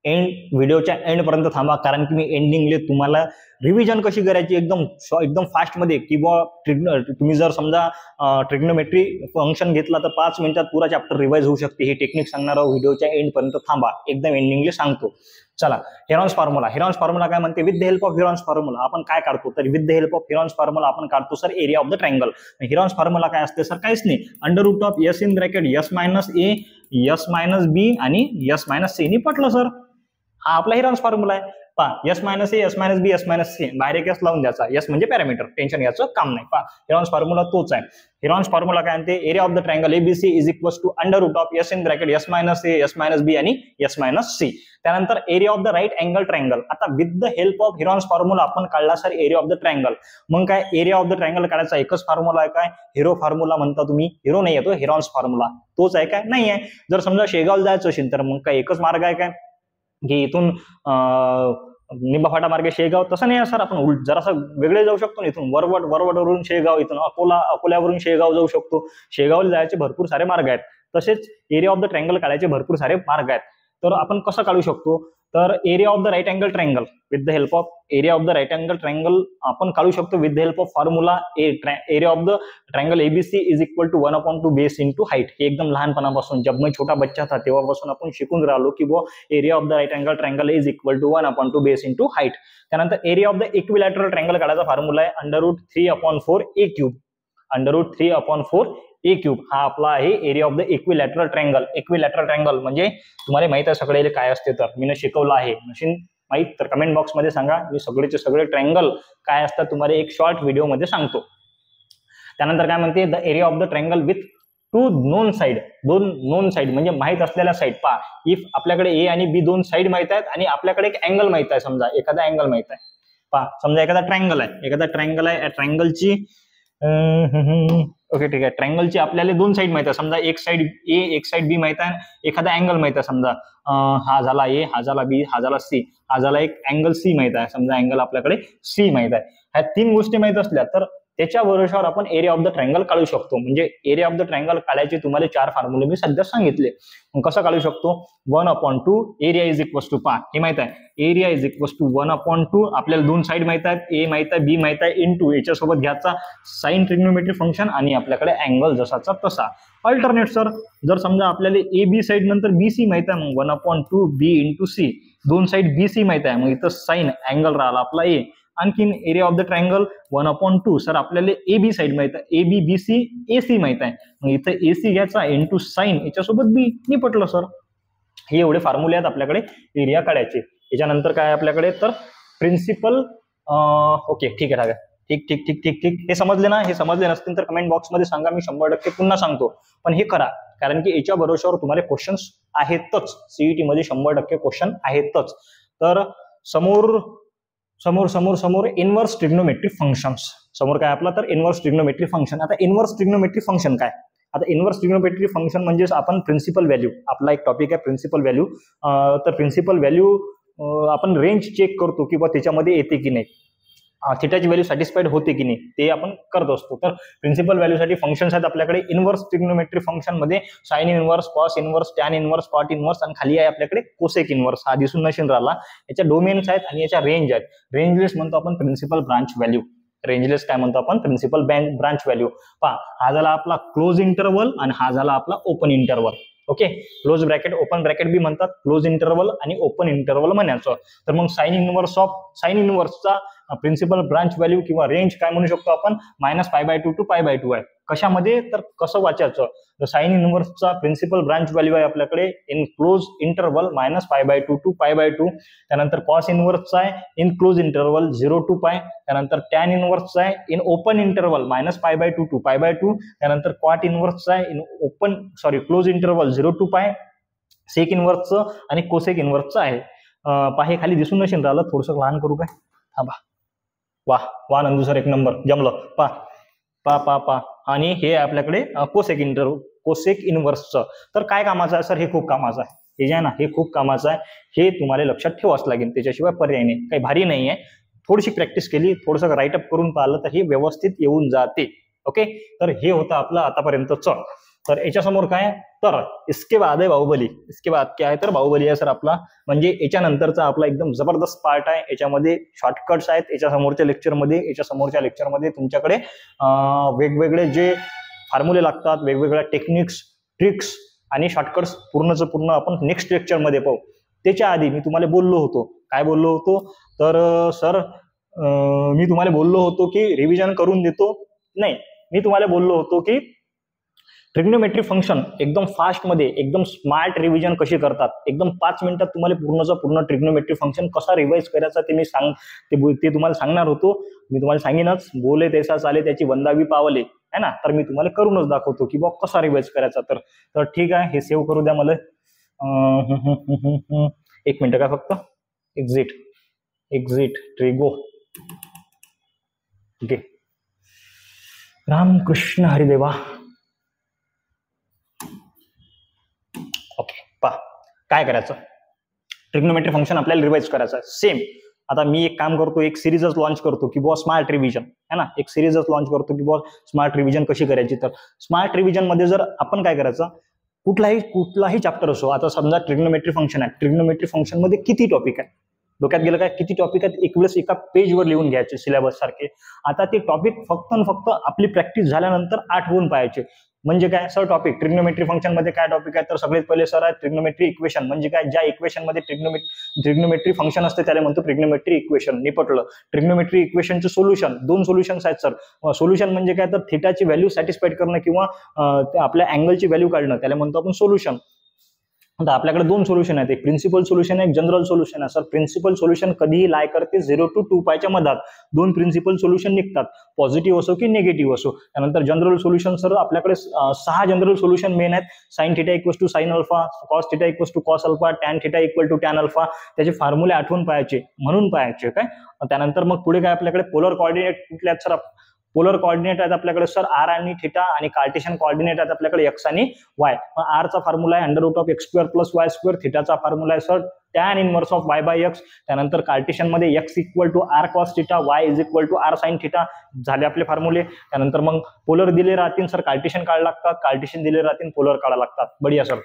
व्हिडिओच्या एंड पर्यंत थांबा, कारण की मी एंडिंगले तुम्हाला रिव्हिजन कशी करायची एकदम फास्ट मध्ये, किंवा तुम्ही जर समजा ट्रिग्नोमेट्री फंक्शन घेतला तर 5 मिनिटात पुरा चॅप्टर रिवाइज होऊ शकते. हे टेक्निक सांगणार आहोत. व्हिडिओच्या एंड पर्यंत थांबा, एकदम एंडिंगले सांगतो. चला हेरॉन्स फॉर्म्युला काय म्हणते? With the help of Heron's formula आपण काय काढतो? तर with the help of Heron's formula आपण काढतो sir area of the triangle. Heron's formula काय असते सर? काहीच नाही, under root of S in bracket S minus A S minus B आणि एस मायनस सी. पटलं सर? हा आपला हेरॉन्स फॉर्म्युला आहे. पहा S minus A S minus B S minus C, बाहेर एक एस लावून द्यायचा. एस म्हणजे पॅरामीटर, टेन्शन घ्यायचं काम नाही. पहा हेरॉन्स फॉर्म्युला तोच आहे. हेरॉन्स फॉर्म्युला काय म्हणते? Area of the triangle ABC is equals to under root of S in bracket S minus A S minus B आणि एस मायनस सी. त्यानंतर area of the right angle triangle. आता with the help of Heron's formula आपण काढला sir area of the triangle. मग काय एरिया ऑफ द ट्रायंगल काढायचा एकच फॉर्म्युला आहे. काय हेरो फॉर्म्युला म्हणता तुम्ही? हेरो नाही येतो, हेरॉन्स फॉर्म्युला तोच आहे. काय नाही आहे? जर समजा शेगावला जायचं असेल तर मग काय एकच मार्ग आहे काय की इथून निंबाफाटा मार्गे शेगाव? तसं नाही आहे सर, आपण जरासं वेगळे जाऊ शकतो. इथून वरवडवरून शेगाव, इथून अकोल्यावरून शेगाव जाऊ शकतो. शेगावला जायचे भरपूर सारे मार्ग आहेत. तसेच एरिया ऑफ द ट्रायंगल काढायचे भरपूर सारे मार्ग आहेत. तर आपण कसं काढू शकतो? तर area of the right angle triangle with the help of area of the right angle triangle आपण काढू शकतो with the help of formula area of the triangle ABC is equal to 1/2 base into height. हे एकदम लहानपणापासून, जब मैं छोटा बच्चा था तेव्हापासून आपण शिकून राहिलो की वो area of the right angle triangle is equal to 1/2 base into height. त्यानंतर area of the equilateral triangle काढायचा फॉर्म्युला आहे under root 3/4 A cube. Under root 3/4 A cube हा आपला आहे area of the equilateral triangle. Equilateral triangle म्हणजे तुम्हाला माहित आहे सगळे काय असते, तर मी शिकवलं आहे. मशीन माहित तर कमेंट बॉक्स मध्ये सांगा. मी सगळेचे सगळे ट्रायंगल काय असतात तुम्हाला एक शॉर्ट व्हिडिओ मध्ये सांगतो. त्यानंतर काय म्हणते? The area of the triangle with 2 non side. 2 non side म्हणजे माहित असलेल्या साइड. पहा इफ आपल्याकडे ए आणि बी 2 साइड माहित आहेत आणि आपल्याकडे एक अँगल माहित आहे, समजा एखादा अँगल माहित आहे. पहा समजा एखादा ट्रायंगल आहे, ट्रायंगलची ओके ठीक आहे, ट्रायंगलची आपल्याला 2 साइड माहित आहे. समजा एक साइड ए एक साइड बी माहित आहे, एखादा अँगल माहित आहे. समजा हा झाला ए, हा झाला बी, हा झाला सी, हा झाला एक अँगल सी माहित आहे. समजा अँगल आपल्याकडे सी माहित आहे. ह्या 3 गोष्टी माहित असल्या तर त्याच्या भरोशावर आपण एरिया ऑफ द ट्रायंगल काढू शकतो. म्हणजे एरिया ऑफ द ट्रायंगल काढायचे तुम्हाला 4 फॉर्म्युले मी सध्या सांगितले. मग कसं काढू शकतो? 1/2 एरिया इज इक्वल्स टू, पहा हे माहित आहे एरिया इज इक्वल्स टू 1/2. आपल्याला 2 साइड माहित आहेत, ए माहित आहे बी माहित आहे, इंटू याच्यासोबत घ्यायचा साइन ट्रिग्नोमेट्री फंक्शन आणि आपल्याकडे अँगल जसाचा तसा. अल्टरनेट सर, जर समजा आपल्याला ए बी साइड नंतर बी सी माहित आहे, मग 1/2 B into C. 2 side B C माहित आहे, मग इथं साइन अँगल राहिला आपला ए. आणखीन area of the triangle 1/2 sir आपल्याला ए बी साइड माहित आहे, A B B C A C माहित आहे, मग इथं ए सी घ्यायचा इंटू साइन याच्यासोबत बी. निपटलं सर. हे एवढे फॉर्म्युले आहेत आपल्याकडे एरिया काढायचे. याच्यानंतर काय आपल्याकडे तर प्रिन्सिपल. ओके ठीक आहे, ठीक ठीक ठीक ठीक ठीक. हे समजले ना? हे समजले नसतील तर कमेंट बॉक्स मध्ये सांगा, मी 100% पुन्हा सांगतो. पण हे करा, कारण की याच्या भरोशावर तुम्हाला क्वेश्चन्स आहेतच. सीईटी मध्ये 100% क्वेश्चन आहेतच. तर समोर समोर समोर समोर इनव्हर्स ट्रिग्नोमेट्रिक फंक्शन्स. समोर काय आपला तर इनव्हर्स ट्रिग्नोमेट्रिक फंक्शन. आता इनव्हर्स ट्रिग्नोमेट्रिक फंक्शन काय? आता इनव्हर्स ट्रिग्नोमेट्रिक फंक्शन म्हणजे आपण प्रिन्सिपल व्हॅल्यू, आपला एक टॉपिक आहे प्रिन्सिपल व्हॅल्यू. तर प्रिन्सिपल व्हॅल्यू आपण रेंज चेक करतो किंवा त्याच्यामध्ये येते की नाही, थिटाची व्हॅल्यू सॅटिस्फाईड होते की नाही ते आपण करत असतो. तर प्रिन्सिपल व्हॅल्यूसाठी फंक्शन्स आहेत आपल्याकडे इनव्हर्स ट्रिग्नोमेट्री फंक्शन मध्ये sine inverse, cos inverse, tan inverse, cot inverse आणि खाली आहे आपल्याकडे कोसेक इनव्हर्स. हा दिसून नशील राहिला. याच्या डोमेन्स आहेत आणि याच्या रेंज आहेत. रेंजलेस म्हणतो आपण प्रिन्सिपल ब्रांच व्हॅल्यू. रेंजलेस काय म्हणतो आपण? Principal branch value. पहा हा झाला आपला क्लोज इंटरवल आणि हा झाला आपला open interval. Okay, close bracket open bracket B म्हणतात, क्लोज इंटरवल आणि ओपन इंटरवल म्हणायचं. तर मग साइन इनव्हर्सचा प्रिन्सिपल ब्रांच व्हॅल्यू किंवा रेंज काय म्हणू शकतो आपण? -π/2 to π/2 आहे. कशामध्ये? तर कसं वाचायचं? तर साइन इनव्हर्सचा प्रिन्सिपल ब्रांच व्हॅल्यू आहे आपल्याकडे इन क्लोज इंटरवल -π/2 to π/2. त्यानंतर कॉस इनव्हर्सचा आहे इन क्लोज इंटरवल 0 to π. त्यानंतर टॅन इनव्हर्सचा आहे इन ओपन इंटरवल -π/2 to π/2. त्यानंतर कॉट इनव्हर्सचा आहे इन क्लोज इंटरवल 0 to π. सेक इनव्हर्सचं आणि कोसेक इनव्हर्सचं आहे. हे खाली दिसून नसेल राहिलं, थोडंसं लहान करू काय? थांबा. वा नंदू सर, एक नंबर जमलं. पा आणि हे आपल्याकडे कोसेक इनव्हर्सचं. तर काय कामाचं आहे सर? हे खूप कामाचं आहे. हे जे आहे ना, हे खूप कामाचं आहे. हे तुम्हाला लक्षात ठेवावंच लागेल, त्याच्याशिवाय पर्याय नाही. काही भारी नाही आहे. थोडीशी प्रॅक्टिस केली, थोडंसं राईटअप करून पाहिलं तर हे व्यवस्थित येऊन जाते. ओके, तर हे होतं आपलं आतापर्यंतचं. तर याच्यासमोर काय आहे, तर इसके बाद आहे बाहुबली. इसके बाद क्या आहे, तर बाहुबली आहे सर आपला. म्हणजे याच्यानंतरचा आपला एकदम जबरदस्त पार्ट आहे. याच्यामध्ये शॉर्टकट्स आहेत. याच्या समोरच्या लेक्चरमध्ये तुमच्याकडे वेगवेगळे जे फॉर्म्युले लागतात, वेगवेगळ्या टेक्निक्स, ट्रिक्स आणि शॉर्टकट्स पूर्णचं पूर्ण आपण नेक्स्ट लेक्चरमध्ये पाहू. त्याच्या आधी मी तुम्हाला बोललो होतो, काय बोललो होतो, तर सर मी तुम्हाला बोललो होतो की रिव्हिजन करून देतो. नाही, मी तुम्हाला बोललो होतो की ट्रिग्नोमेट्री फंक्शन एकदम फास्ट मध्ये एकदम स्मार्ट रिव्हिजन कशी करतात, एकदम 5 मिनिटात तुम्हाला पूर्ण ट्रिग्नोमेट्री फंक्शन कसा रिवाइज करायचा ते तुम्हाला सांगणार होतो. मी तुम्हाला सांगेनच, बोले तैसा चाले त्याची वंदावी पावले, है ना. तर मी तुम्हाला करूनच दाखवतो की बॉ कसा रिवाइज करायचा. तर ठीक आहे, हे सेव्ह करू द्या मला. 1 मिनिट काय फक्त. Exit trigo. ओके, रामकृष्ण हरिदेवा. ओके, पहा काय करायचं, ट्रिग्नोमेट्री फंक्शन आपल्याला रिवाइज करायचं आहे. सेम आता मी एक काम करतो, एक सिरीजच लॉन्च करतो की बॉ स्मार्ट रिव्हिजन, है ना. एक सिरीजच लॉन्च करतो की बॉ स्मार्ट रिव्हिजन कशी करायची. तर स्मार्ट रिव्हिजन मध्ये जर आपण काय करायचं, कुठलाही चॅप्टर असो, आता समजा ट्रिग्नोमेट्री फंक्शन आहे, ट्रिग्नोमेट्री फंक्शन मध्ये किती टॉपिक आहे, डोक्यात गेलं काय, किती टॉपिक आहेत, एक वेळेस एका पेजवर लिहून घ्यायचे सिलेबस सारखे. आता ते टॉपिक फक्त आपली प्रॅक्टिस झाल्यानंतर आठवून पाहायचे. म्हणजे काय सर, टॉपिक ट्रिग्नोमेट्री फंक्शन मध्ये काय टॉपिक आहे, तर सगळ्यात पहिले सर आहे ट्रिग्नोमेट्री इक्वेशन. म्हणजे काय, ज्या इक्वेशन मध्ये ट्रिग्नोमेट्री फंक्शन असते त्याला म्हणतो ट्रिग्नोमेट्री इक्वेशन. निपटलं. ट्रिग्नोमेट्री इक्वेशनचे सोल्युशन, 2 सोल्युशन्स आहेत सर. सोल्युशन म्हणजे काय, तर थिटाची व्हॅल्यू सॅटिस्फाईड करणं किंवा आपल्या अँगलची व्हॅल्यू काढणं, त्याला म्हणतो आपण सोल्युशन. आता आपल्याकडे 2 सोल्युशन आहेत, एक प्रिन्सिपल सोल्युशन आहे, एक जनरल सोल्युशन आहे. सर प्रिन्सिपल सोल्युशन कधीही लाय करते 0 to 2 पायच्या मधात 2 प्रिन्सिपल सोल्युशन निघतात, पॉझिटिव्ह असो की निगेटिव्ह असो. त्यानंतर जनरल सोल्युशन सर आपल्याकडे 6 जनरल सोल्युशन मेन आहेत. Sine theta equals to sine alpha, cos theta equals to cos alpha, tan theta equal to tan alpha. त्याचे फॉर्म्युले आठवून पाहायचे, म्हणून पाहायचे काय. त्यानंतर मग पुढे काय आपल्याकडे पोलर कोऑर्डिनेट कुठले आहेत सर, पोलर कोऑर्डिनेट आहेत आपल्याकडे सर आर आणि थिटा, आणि कार्टेशियन कोऑर्डिनेट आहेत आपल्याकडे एक्स आणि वाय. आर चा फॉर्म्युला आहे √(x² + y²), थिटाचा फॉर्म्युला आहे sir tan inverse of y/x. त्यानंतर कार्टेशियन मध्ये x = r cos θ, y = r sin θ झाले आपले फॉर्म्युले. त्यानंतर मग पोलर दिले राहतील सर, कार्टेशियन काढा लागतात, कार्टेशियन दिले राहतील, पोलर काढा लागतात. बढिया सर.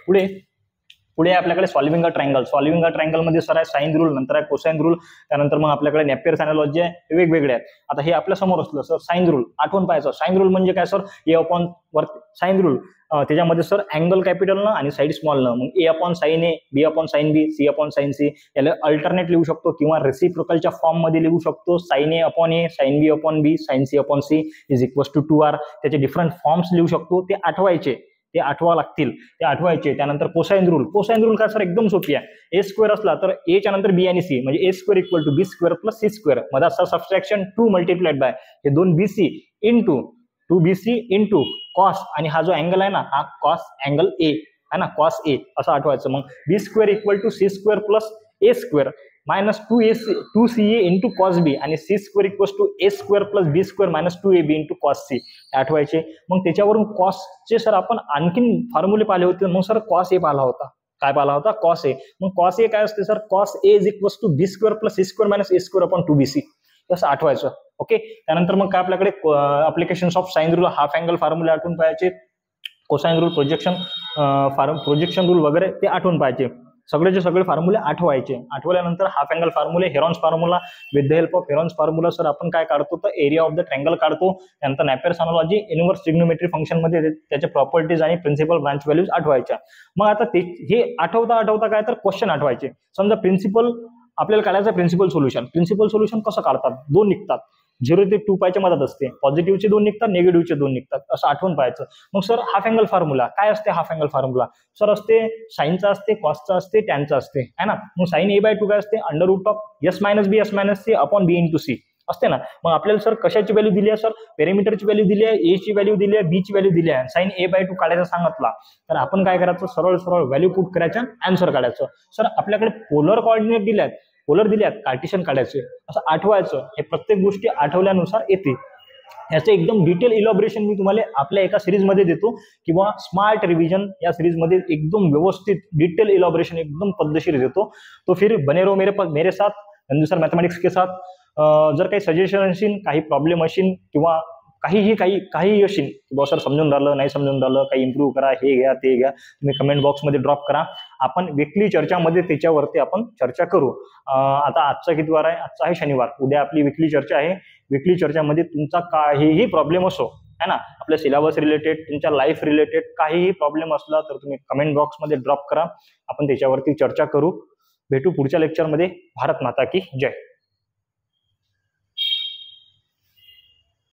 पुढे आपल्याकडे solving a triangle. Solving a triangle मध्ये सर आहे साइन रूल, नंतर आहे कोसाइन रूल, त्यानंतर मग आपल्याकडे नेपियर्स अनालॉजी आहे, वेगवेगळे आहेत. आता हे आपल्या समोर असलं सर साइन रूल आठवून पाहायचं. साइन रूल म्हणजे काय सर, a/, साइन रूल त्याच्यामध्ये सर अँगल कॅपिटल न आणि साईड स्मॉल न, मग a/sin A, b/sin B, c/sin C. याला अल्टरनेट लिहू शकतो किंवा रेसिप्रोकलच्या फॉर्म मध्ये लिहू शकतो. sin A/A, sin B/B, sin C/C = 2r. त्याचे डिफरंट फॉर्म्स लिहू शकतो, ते आठवायचे, ते आठवा लागतील, ते आठवायचे. त्यानंतर कोसाइन रूल. कोसाइन रूल काय सर, एकदम सोपी आहे. a² असला तर a च्या नंतर b आणि c, म्हणजे a² = b² + c². मधात सर सबट्रॅक्शन 2 मल्टिप्लाइड बाय हे 2bc into 2bc into cos, आणि हा जो अँगल आहे ना, हा कॉस अँगल ए आहे ना, कॉस ए असं आठवायचं. मग b² = c² + a² minus 2ca into cos बी, आणि c² = a² + b² - 2ab into cos C आठवायचे. मग त्याच्यावरून कॉसचे सर आपण आणखीन फॉर्म्युले पाहिले होते. मग सर कॉस ए पाहिला होता, काय पाहिला होता, कॉस ए. मग कॉस ए काय असते sir, cos A = b² + c² - a² / 2bc असं आठवायचं. ओके. त्यानंतर मग काय आपल्याकडे application of sine rule, half angle फॉर्म्युले आठवून पाहायचे, कोसाइन रूल, प्रोजेक्शन रूल वगैरे ते आठवून पाहायचे. सगळेचे सगळे फॉर्म्युले आठवायचे. आठवल्यानंतर हाफ अँगल फॉर्म्युले, Heron's formula, with the help of Heron's formula sir आपण काय काढतो, तर एरिया ऑफ द ट्रायंगल काढतो. त्यानंतर Napier's analogy, inverse trigonometry function मध्ये त्याचे प्रॉपर्टीज आणि प्रिन्सिपल ब्रांच व्हॅल्यूज आठवायच्या. मग आता हे आठवता काय, तर क्वेश्चन आठवायचे. समजा प्रिन्सिपल आपल्याला काढायचं, प्रिन्सिपल सोल्युशन कसं काढतात, 2 निघतात, 0 ते 2 पायच्या मधात असते, पॉझिटिव्हचे 2 निघतात, निगेटिव्हचे 2 निघतात, असं आठवून पाहायचं. मग सर हाफ अँगल फॉर्म्युला काय असते, हाफ अँगल फॉर्म्युला सर असते साईनचा असते, कॉसचा असते, टॅनचा असते, है ना. मग साइन a/2 काय असते, √(s - b, s - c) / b × c असते ना. मग आपल्याला सर कशाची व्हॅल्यू दिली आहे, सर पेरिमीटरची व्हॅल्यू दिली आहे, ए ची व्हॅल्यू दिली आहे, बी ची व्हॅल्यू दिली आहे. साइन a/2 काढायचा सांगितला तर आपण काय करायचं, सरळ व्हॅल्यू पुट करायच्या, आन्सर काढायचं. सर आपल्याकडे पोलर कोऑर्डिनेट दिल्यात, कार्टेशियन काढायचे, असं आठवायचं. हे प्रत्येक गोष्टी आठवल्यानुसार येते. याचं एकदम डिटेल इलॉबरेशन मी तुम्हाला आपल्या एका सिरीजमध्ये देतो, किंवा स्मार्ट रिव्हिजन या सिरीजमध्ये एकदम व्यवस्थित डिटेल इलॉबरेशन एकदम पद्धतशीर देतो. तो फिर बने रहो मेरे साथ, नंदू सर मैथमेटिक्स के साथ. जर काही सजेशन असेल, काही प्रॉब्लेम असेल किंवा काही असेल बॉस सर समजून राहिलं नाही समजून राहिलं, काही इम्प्रूव्ह करा, हे घ्या ते घ्या, तुम्ही कमेंट बॉक्समध्ये ड्रॉप करा. आपण वीकली चर्चामध्ये त्याच्यावरती आपण चर्चा करू. आता आजचा किती वार आहे? आजचा आहे शनिवार. उद्या आपली वीकली चर्चा आहे. वीकली चर्चामध्ये तुमचा काहीही प्रॉब्लेम असो है ना, आपल्या सिलेबस रिलेटेड, तुमच्या लाईफ रिलेटेड काहीही प्रॉब्लेम असला तर तुम्ही कमेंट बॉक्समध्ये ड्रॉप करा. आपण त्याच्यावरती चर्चा करू. भेटू पुढच्या लेक्चरमध्ये. भारत माता की जय.